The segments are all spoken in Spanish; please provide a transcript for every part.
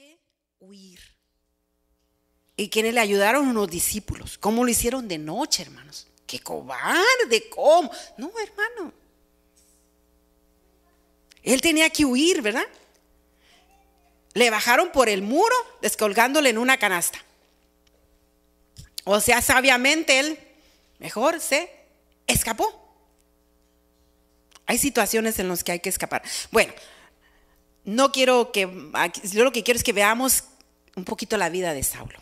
que huir. ¿Y quienes le ayudaron? Unos discípulos. ¿Cómo lo hicieron de noche, hermanos? ¡Qué cobarde! ¿Cómo? No, hermano. Él tenía que huir, ¿verdad? Le bajaron por el muro, descolgándole en una canasta. O sea, sabiamente él mejor se escapó. Hay situaciones en las que hay que escapar. Bueno, yo lo que quiero es que veamos un poquito la vida de Saulo.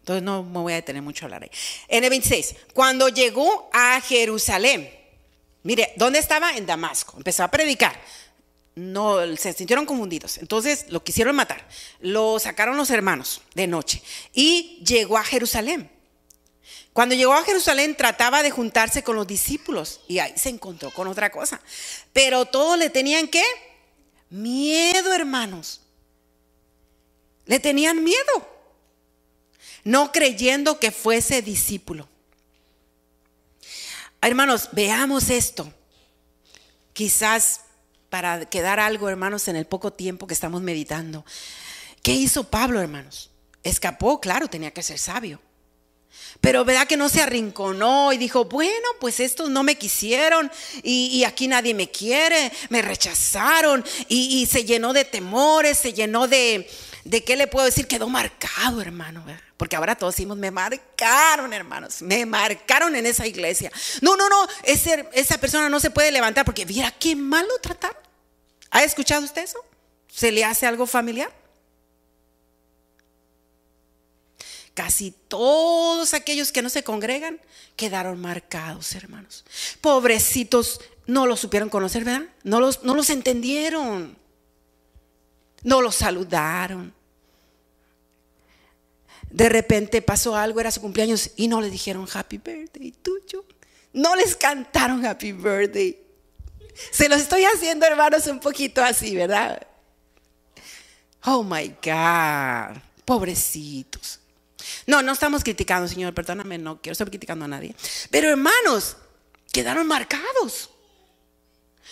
Entonces no me voy a detener mucho a hablar ahí. En el 26, cuando llegó a Jerusalén, mire, ¿dónde estaba? En Damasco. Empezó a predicar. No, se sintieron confundidos. Entonces lo quisieron matar. Lo sacaron los hermanos de noche. Y llegó a Jerusalén. Cuando llegó a Jerusalén trataba de juntarse con los discípulos. Y ahí se encontró con otra cosa. Pero todos le tenían ¿qué? Miedo, hermanos. Le tenían miedo. No creyendo que fuese discípulo. Hermanos, veamos esto. Quizás para quedar algo, hermanos, en el poco tiempo que estamos meditando. ¿Qué hizo Pablo, hermanos? Escapó, claro, tenía que ser sabio. Pero verdad que no se arrinconó y dijo, bueno, pues estos no me quisieron y aquí nadie me quiere, me rechazaron y se llenó de temores, se llenó de ¿qué le puedo decir? Quedó marcado, hermano, ¿verdad? Porque ahora todos decimos, me marcaron, hermanos, me marcaron en esa iglesia. No, esa persona no se puede levantar porque mira qué mal lo trataron. ¿Ha escuchado usted eso? ¿Se le hace algo familiar? Casi todos aquellos que no se congregan quedaron marcados, hermanos. Pobrecitos, no los supieron conocer, ¿verdad? No los entendieron. No los saludaron. De repente pasó algo, era su cumpleaños y no le dijeron happy birthday tuyo. No les cantaron happy birthday. Se los estoy haciendo, hermanos, un poquito así, ¿verdad? Oh my God, pobrecitos. No estamos criticando, Señor, perdóname, no quiero estar criticando a nadie. Pero hermanos, quedaron marcados.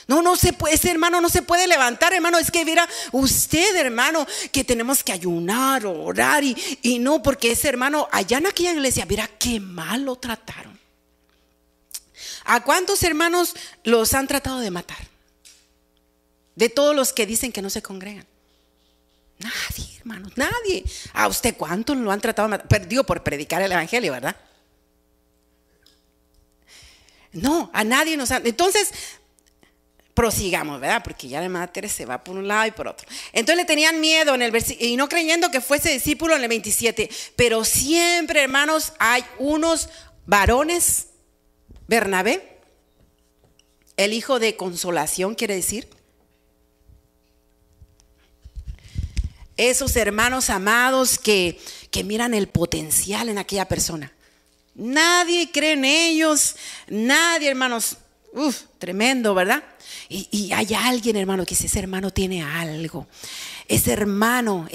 No se puede, ese hermano no se puede levantar, hermano. Es que mira usted, hermano, que tenemos que ayunar, orar y no, porque ese hermano allá en aquella iglesia, mira qué mal lo trataron. ¿A cuántos hermanos los han tratado de matar? De todos los que dicen que no se congregan. Nadie, hermanos, nadie. ¿A usted cuántos lo han tratado de matar? Digo, por predicar el evangelio, ¿verdad? No, a nadie nos han. Entonces, prosigamos, ¿verdad? Porque ya la madre se va por un lado y por otro. Entonces le tenían miedo en el versículo, y no creyendo que fuese discípulo en el 27. Pero siempre, hermanos, hay unos varones. Bernabé, el hijo de consolación, quiere decir. Esos hermanos amados que miran el potencial en aquella persona. Nadie cree en ellos, nadie, hermanos. Tremendo, ¿verdad? Y hay alguien, hermano, que dice, ese hermano tiene algo. Ese hermano,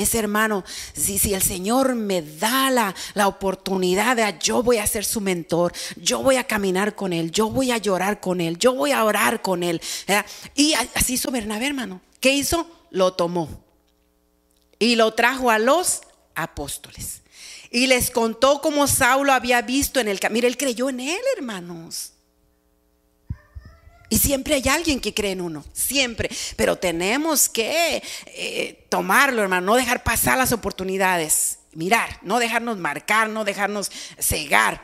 si el Señor me da la oportunidad, yo voy a ser su mentor, yo voy a caminar con él, yo voy a llorar con él, yo voy a orar con él, ¿verdad? Y así hizo Bernabé, hermano. ¿Qué hizo? Lo tomó y lo trajo a los apóstoles y les contó cómo Saulo había visto en el camino. Mire, él creyó en él, hermanos. Y siempre hay alguien que cree en uno, siempre. Pero tenemos que tomarlo, hermano, no dejar pasar las oportunidades. Mirar, no dejarnos marcar, no dejarnos cegar.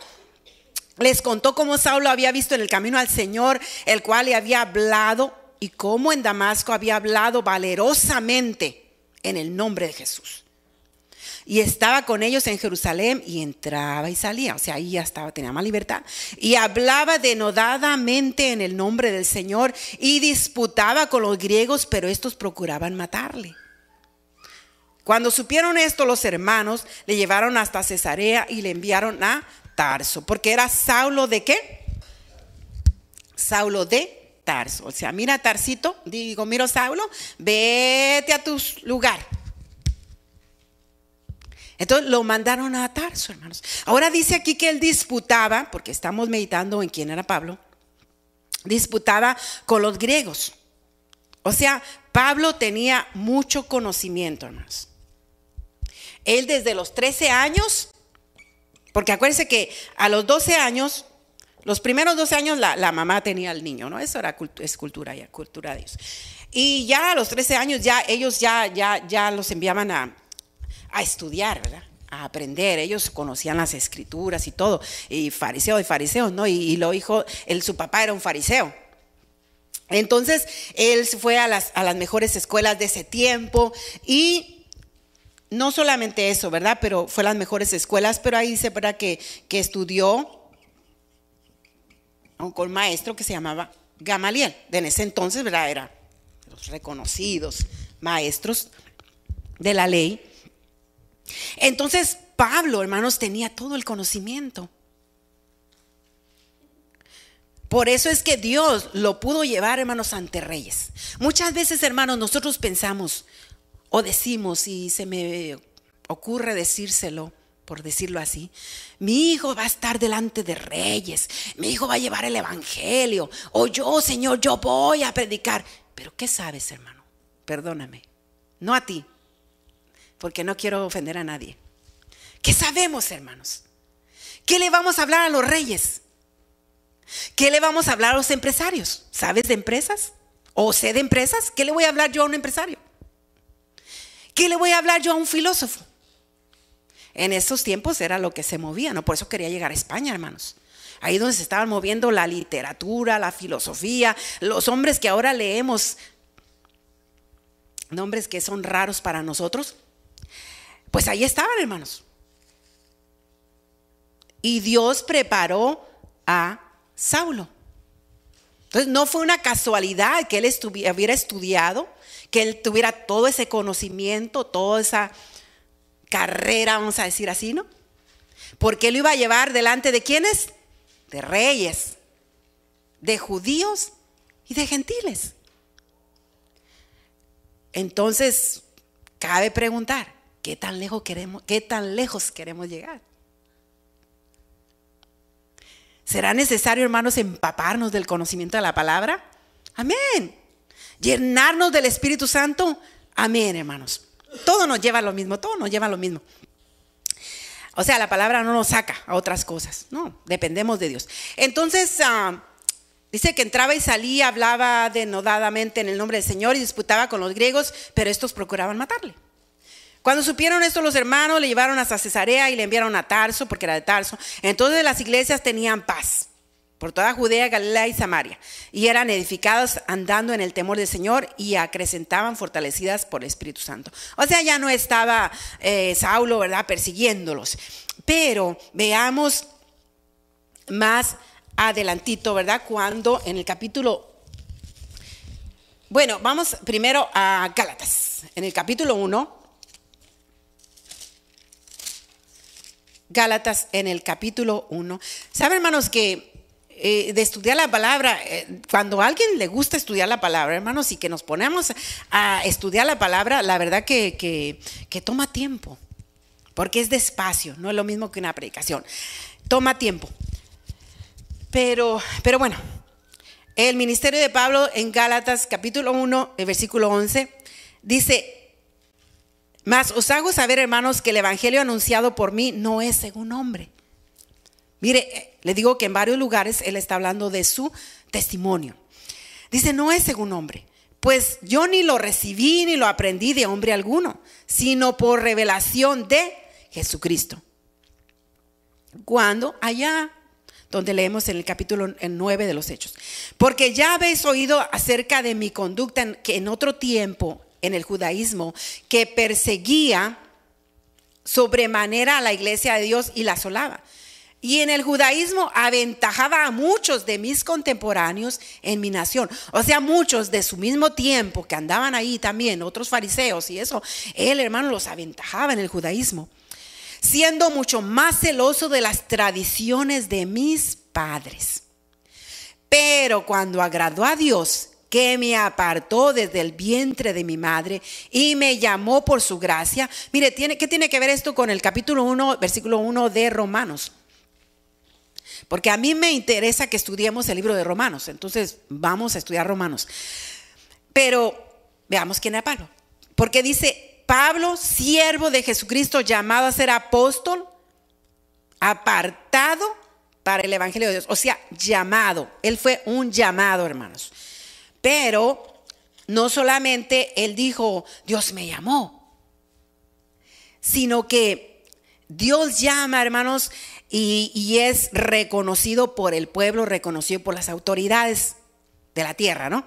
Les contó cómo Saulo había visto en el camino al Señor, el cual le había hablado, y cómo en Damasco había hablado valerosamente en el nombre de Jesús. Y estaba con ellos en Jerusalén y entraba y salía. O sea, ahí ya estaba, tenía más libertad. Y hablaba denodadamente en el nombre del Señor y disputaba con los griegos, pero estos procuraban matarle. Cuando supieron esto, los hermanos le llevaron hasta Cesarea y le enviaron a Tarso. Porque era Saulo ¿de qué? Saulo de Tarso. O sea, mira Tarsito, mira Saulo, vete a tu lugar. Entonces lo mandaron a Tarso, hermanos. Ahora dice aquí que él disputaba, porque estamos meditando en quién era Pablo, disputaba con los griegos. O sea, Pablo tenía mucho conocimiento, hermanos. Él desde los 13 años, porque acuérdense que a los 12 años, los primeros 12 años la mamá tenía al niño, ¿no? Eso era cultura de ellos. Y ya a los 13 años ellos ya los enviaban a estudiar, ¿verdad? A aprender. Ellos conocían las escrituras y todo. Y fariseos, ¿no? Y lo dijo, su papá era un fariseo. Entonces, él fue a las mejores escuelas de ese tiempo y no solamente eso, ¿verdad? Pero fue a las mejores escuelas, pero ahí dice, ¿verdad? Que estudió con un maestro que se llamaba Gamaliel. En ese entonces, ¿verdad? Era los reconocidos maestros de la ley. Entonces, Pablo, hermanos, tenía todo el conocimiento. Por eso es que Dios lo pudo llevar, hermanos, ante reyes. Muchas veces, hermanos, nosotros pensamos o decimos, y se me ocurre decírselo, por decirlo así, mi hijo va a estar delante de reyes, mi hijo va a llevar el evangelio, o yo, Señor, yo voy a predicar. Pero ¿qué sabes, hermano? Perdóname, no a ti, porque no quiero ofender a nadie. ¿Qué sabemos, hermanos? ¿Qué le vamos a hablar a los reyes? ¿Qué le vamos a hablar a los empresarios? ¿Sabes de empresas? ¿O sé de empresas? ¿Qué le voy a hablar yo a un empresario? ¿Qué le voy a hablar yo a un filósofo? En esos tiempos era lo que se movía, ¿no? Por eso quería llegar a España, hermanos. Ahí donde se estaban moviendo la literatura, la filosofía, los hombres que ahora leemos, nombres que son raros para nosotros, pues ahí estaban, hermanos. Y Dios preparó a Saulo. Entonces no fue una casualidad que él hubiera estudiado, que él tuviera todo ese conocimiento, toda esa carrera, vamos a decir así, ¿no? Porque él lo iba a llevar delante de ¿quiénes? De reyes, de judíos y de gentiles. Entonces, cabe preguntar, ¿qué tan lejos queremos llegar? ¿Será necesario, hermanos, empaparnos del conocimiento de la palabra? Amén. Llenarnos del Espíritu Santo. Amén, hermanos. Todo nos lleva a lo mismo, O sea, la palabra no nos saca a otras cosas, no, dependemos de Dios. Entonces, dice que entraba y salía, hablaba denodadamente en el nombre del Señor y disputaba con los griegos, pero estos procuraban matarle. Cuando supieron esto, los hermanos le llevaron hasta Cesarea y le enviaron a Tarso, porque era de Tarso. Entonces las iglesias tenían paz por toda Judea, Galilea y Samaria, y eran edificadas andando en el temor del Señor y acrecentaban fortalecidas por el Espíritu Santo. O sea, ya no estaba Saulo, ¿verdad?, persiguiéndolos. Pero veamos más adelantito, ¿verdad?, cuando en el capítulo... Bueno, vamos primero a Gálatas, en el capítulo 1. Gálatas en el capítulo 1. ¿Saben, hermanos, que de estudiar la palabra, cuando a alguien le gusta estudiar la palabra, hermanos, y que nos ponemos a estudiar la palabra, la verdad que toma tiempo, porque es despacio, no es lo mismo que una predicación, toma tiempo. Pero bueno, el ministerio de Pablo en Gálatas capítulo 1, el versículo 11, dice: mas os hago saber, hermanos, que el evangelio anunciado por mí no es según hombre. Mire, le digo que en varios lugares él está hablando de su testimonio. Dice, no es según hombre, pues yo ni lo recibí ni lo aprendí de hombre alguno, sino por revelación de Jesucristo. Cuando allá donde leemos en el capítulo 9 de los Hechos, porque ya habéis oído acerca de mi conducta que en otro tiempo en el judaísmo, que perseguía sobremanera a la iglesia de Dios y la asolaba. Y en el judaísmo aventajaba a muchos de mis contemporáneos en mi nación. O sea, muchos de su mismo tiempo que andaban ahí también, otros fariseos y eso, él, hermano, los aventajaba en el judaísmo, siendo mucho más celoso de las tradiciones de mis padres. Pero cuando agradó a Dios, que me apartó desde el vientre de mi madre y me llamó por su gracia. Mire, ¿qué tiene que ver esto con el capítulo 1, versículo 1 de Romanos? Porque a mí me interesa que estudiemos el libro de Romanos. Entonces vamos a estudiar Romanos. Pero veamos quién era Pablo. Porque dice, Pablo, siervo de Jesucristo, llamado a ser apóstol, apartado para el evangelio de Dios. O sea, llamado. Él fue un llamado, hermanos. Pero no solamente él dijo, Dios me llamó, sino que Dios llama, hermanos, y es reconocido por el pueblo, reconocido por las autoridades de la tierra, ¿no?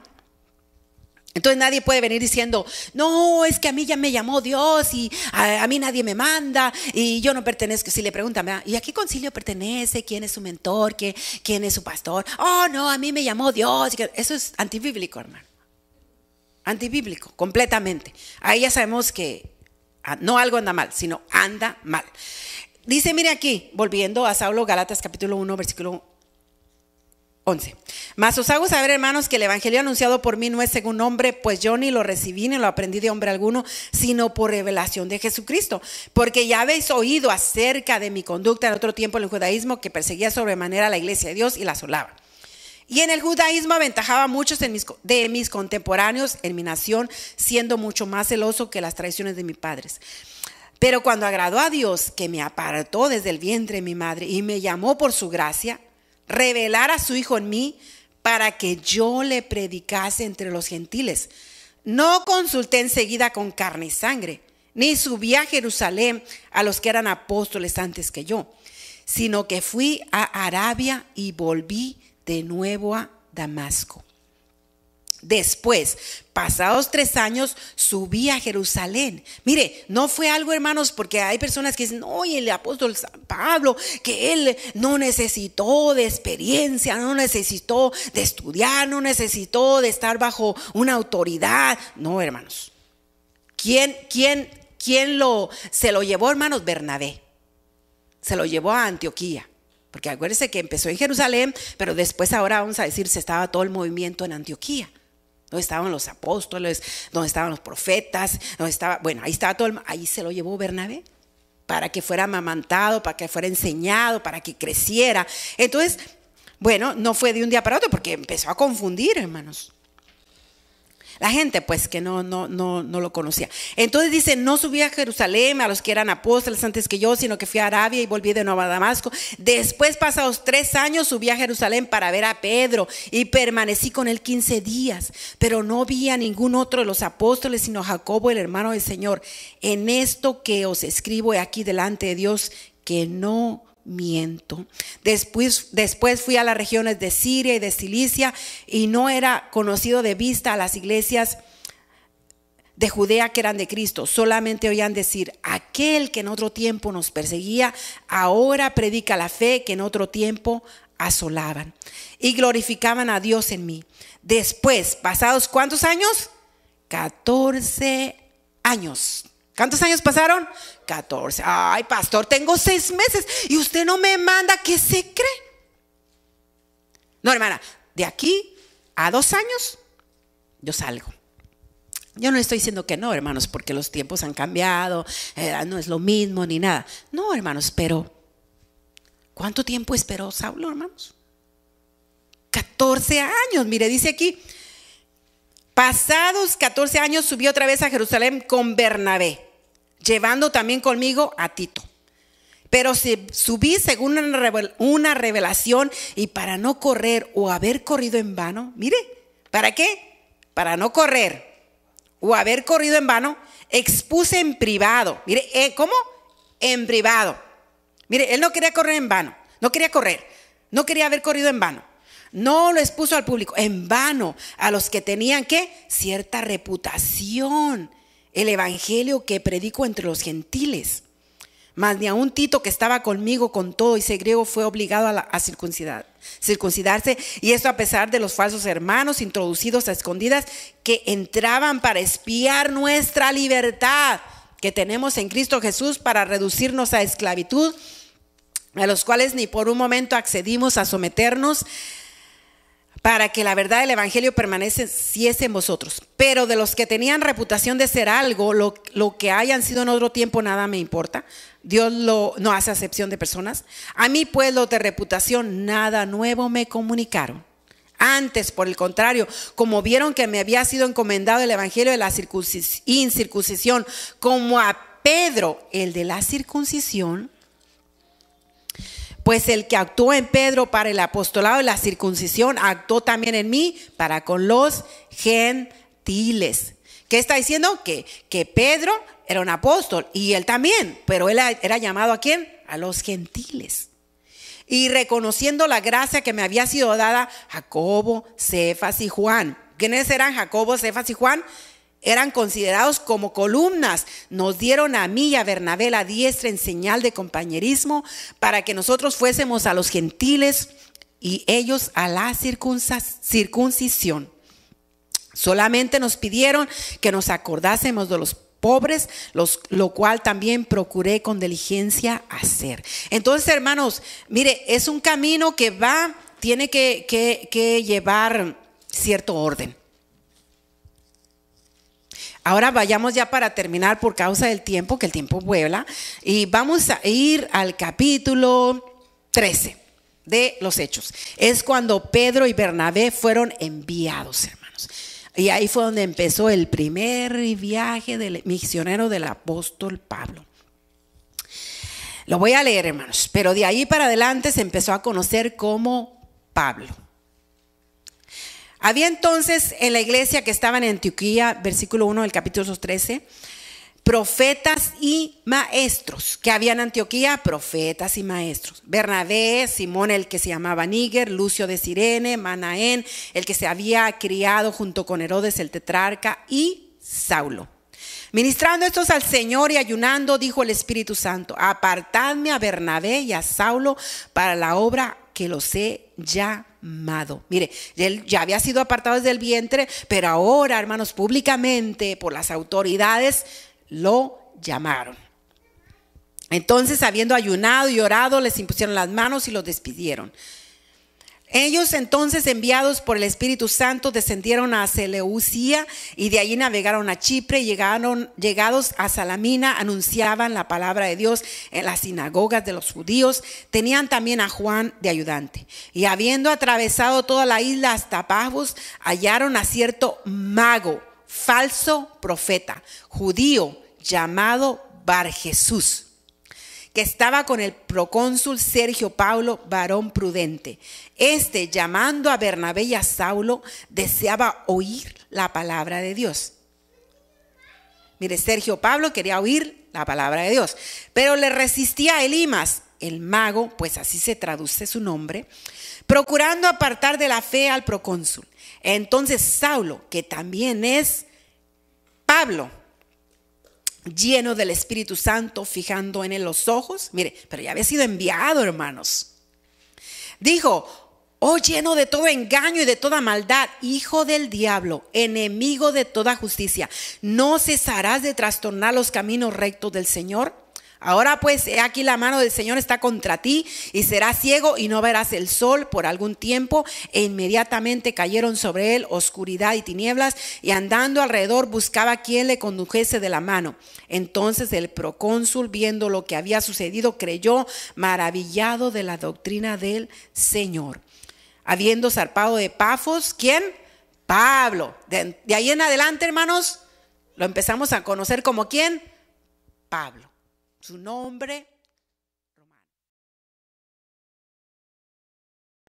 Entonces nadie puede venir diciendo, no, es que a mí ya me llamó Dios y a mí nadie me manda y yo no pertenezco. Si le preguntan, ¿verdad? ¿Y a qué concilio pertenece? ¿Quién es su mentor? ¿Quién es su pastor? Oh, no, a mí me llamó Dios. Eso es antibíblico, hermano. Antibíblico, completamente. Ahí ya sabemos que no algo anda mal, sino anda mal. Dice, mire aquí, volviendo a Saulo, Gálatas capítulo 1, versículo 11. Mas os hago saber, hermanos, que el evangelio anunciado por mí no es según hombre, pues yo ni lo recibí ni lo aprendí de hombre alguno, sino por revelación de Jesucristo. Porque ya habéis oído acerca de mi conducta en otro tiempo en el judaísmo, que perseguía sobremanera a la iglesia de Dios y la asolaba. Y en el judaísmo aventajaba a muchos de mis contemporáneos en mi nación, siendo mucho más celoso que las tradiciones de mis padres. Pero cuando agradó a Dios, que me apartó desde el vientre de mi madre y me llamó por su gracia, revelar a su Hijo en mí para que yo le predicase entre los gentiles. No consulté enseguida con carne y sangre, ni subí a Jerusalén a los que eran apóstoles antes que yo, sino que fui a Arabia y volví de nuevo a Damasco. Después, pasados 3 años, subí a Jerusalén. Mire, no fue algo, hermanos, porque hay personas que dicen, oye, el apóstol Pablo, que él no necesitó de experiencia, no necesitó de estudiar, no necesitó de estar bajo una autoridad. No, hermanos. ¿Quién se lo llevó, hermanos? Bernabé. Se lo llevó a Antioquía. Porque acuérdense que empezó en Jerusalén, pero después ahora vamos a decir, se estaba todo el movimiento en Antioquía. Donde estaban los apóstoles, donde estaban los profetas, ahí estaba todo, ahí se lo llevó Bernabé para que fuera amamantado, para que fuera enseñado, para que creciera. Entonces, bueno, no fue de un día para otro porque empezó a confundir, hermanos. La gente pues que no lo conocía. Entonces dice, no subí a Jerusalén a los que eran apóstoles antes que yo, sino que fui a Arabia y volví de nuevo a Damasco. Después, pasados 3 años, subí a Jerusalén para ver a Pedro y permanecí con él 15 días. Pero no vi a ningún otro de los apóstoles, sino a Jacobo, el hermano del Señor. En esto que os escribo aquí delante de Dios, que no miento. Después fui a las regiones de Siria y de Cilicia y no era conocido de vista a las iglesias de Judea que eran de Cristo. Solamente oían decir, aquel que en otro tiempo nos perseguía, ahora predica la fe que en otro tiempo asolaban. Y glorificaban a Dios en mí. Después, pasados ¿cuántos años? 14 años. ¿Cuántos años pasaron? 14. Ay, pastor, tengo 6 meses y usted no me manda. ¿Qué se cree? No, hermana, de aquí a 2 años yo salgo. Yo no estoy diciendo que no, hermanos, porque los tiempos han cambiado, no es lo mismo ni nada. No, hermanos, pero ¿cuánto tiempo esperó Saulo, hermanos? 14 años. Mire, dice aquí, pasados 14 años subí otra vez a Jerusalén con Bernabé, llevando también conmigo a Tito. Pero subí según una revelación, y para no correr o haber corrido en vano, mire, ¿para qué? Para no correr o haber corrido en vano, expuse en privado. Mire, ¿cómo? En privado. Mire, él no quería correr en vano, no quería correr, no quería haber corrido en vano. No lo expuso al público, en vano, a los que tenían ¿qué? Cierta reputación, el evangelio que predico entre los gentiles. Mas ni aun Tito, que estaba conmigo con todo y ser griego, fue obligado a circuncidarse, y esto a pesar de los falsos hermanos introducidos a escondidas que entraban para espiar nuestra libertad que tenemos en Cristo Jesús, para reducirnos a esclavitud, a los cuales ni por un momento accedimos a someternos, para que la verdad del evangelio permaneciese en vosotros. Pero de los que tenían reputación de ser algo, lo que hayan sido en otro tiempo, nada me importa. Dios no hace acepción de personas. A mí pues los de reputación nada nuevo me comunicaron. Antes, por el contrario, como vieron que me había sido encomendado el evangelio de la incircuncisión, como a Pedro, el de la circuncisión, pues el que actuó en Pedro para el apostolado de la circuncisión, actuó también en mí para con los gentiles. ¿Qué está diciendo? Que Pedro era un apóstol y él también, pero él era llamado ¿a quién? A los gentiles. Y reconociendo la gracia que me había sido dada, Jacobo, Cefas y Juan. ¿Quiénes eran Jacobo, Cefas y Juan? Eran considerados como columnas. Nos dieron a mí y a Bernabé la diestra en señal de compañerismo para que nosotros fuésemos a los gentiles y ellos a la circuncisión. Solamente nos pidieron que nos acordásemos de los pobres, lo cual también procuré con diligencia hacer. Entonces, hermanos, mire, es un camino que tiene que llevar cierto orden. Ahora vayamos ya para terminar por causa del tiempo, que el tiempo vuela, y vamos a ir al capítulo 13 de los Hechos. Es cuando Pedro y Bernabé fueron enviados, hermanos. Y ahí fue donde empezó el primer viaje del misionero del apóstol Pablo. Lo voy a leer, hermanos, pero de ahí para adelante se empezó a conocer como Pablo. Había entonces en la iglesia que estaba en Antioquía, versículo 1 del capítulo 13, profetas y maestros. Que había en Antioquía profetas y maestros. Bernabé, Simón el que se llamaba Níger, Lucio de Cirene, Manaén el que se había criado junto con Herodes el tetrarca y Saulo. Ministrando estos al Señor y ayunando, dijo el Espíritu Santo: apartadme a Bernabé y a Saulo para la obra que los he llamado. Mire, él ya había sido apartado desde el vientre, pero ahora, hermanos, públicamente por las autoridades lo llamaron. Entonces, habiendo ayunado y orado, les impusieron las manos y los despidieron. Ellos entonces, enviados por el Espíritu Santo, descendieron a Seleucia y de allí navegaron a Chipre. Llegados a Salamina, anunciaban la palabra de Dios en las sinagogas de los judíos. Tenían también a Juan de ayudante. Y habiendo atravesado toda la isla hasta Pafos, hallaron a cierto mago, falso profeta, judío, llamado Bar Jesús, que estaba con el procónsul Sergio Paulo, varón prudente. Llamando a Bernabé y a Saulo, deseaba oír la palabra de Dios. Mire, Sergio Pablo quería oír la palabra de Dios, pero le resistía Elimas, el mago, pues así se traduce su nombre, procurando apartar de la fe al procónsul. Entonces Saulo, que también es Pablo, lleno del Espíritu Santo, fijando en él los ojos, mire, pero ya había sido enviado, hermanos, dijo: oh, lleno de todo engaño y de toda maldad, hijo del diablo, enemigo de toda justicia, ¿no cesarás de trastornar los caminos rectos del Señor? Ahora pues, he aquí la mano del Señor está contra ti, y serás ciego y no verás el sol por algún tiempo. E inmediatamente cayeron sobre él oscuridad y tinieblas, y andando alrededor buscaba quien le condujese de la mano. Entonces el procónsul, viendo lo que había sucedido, creyó, maravillado de la doctrina del Señor. Habiendo zarpado de Pafos, ¿quién? Pablo. De ahí en adelante, hermanos, lo empezamos a conocer como ¿quién? Pablo. Su nombre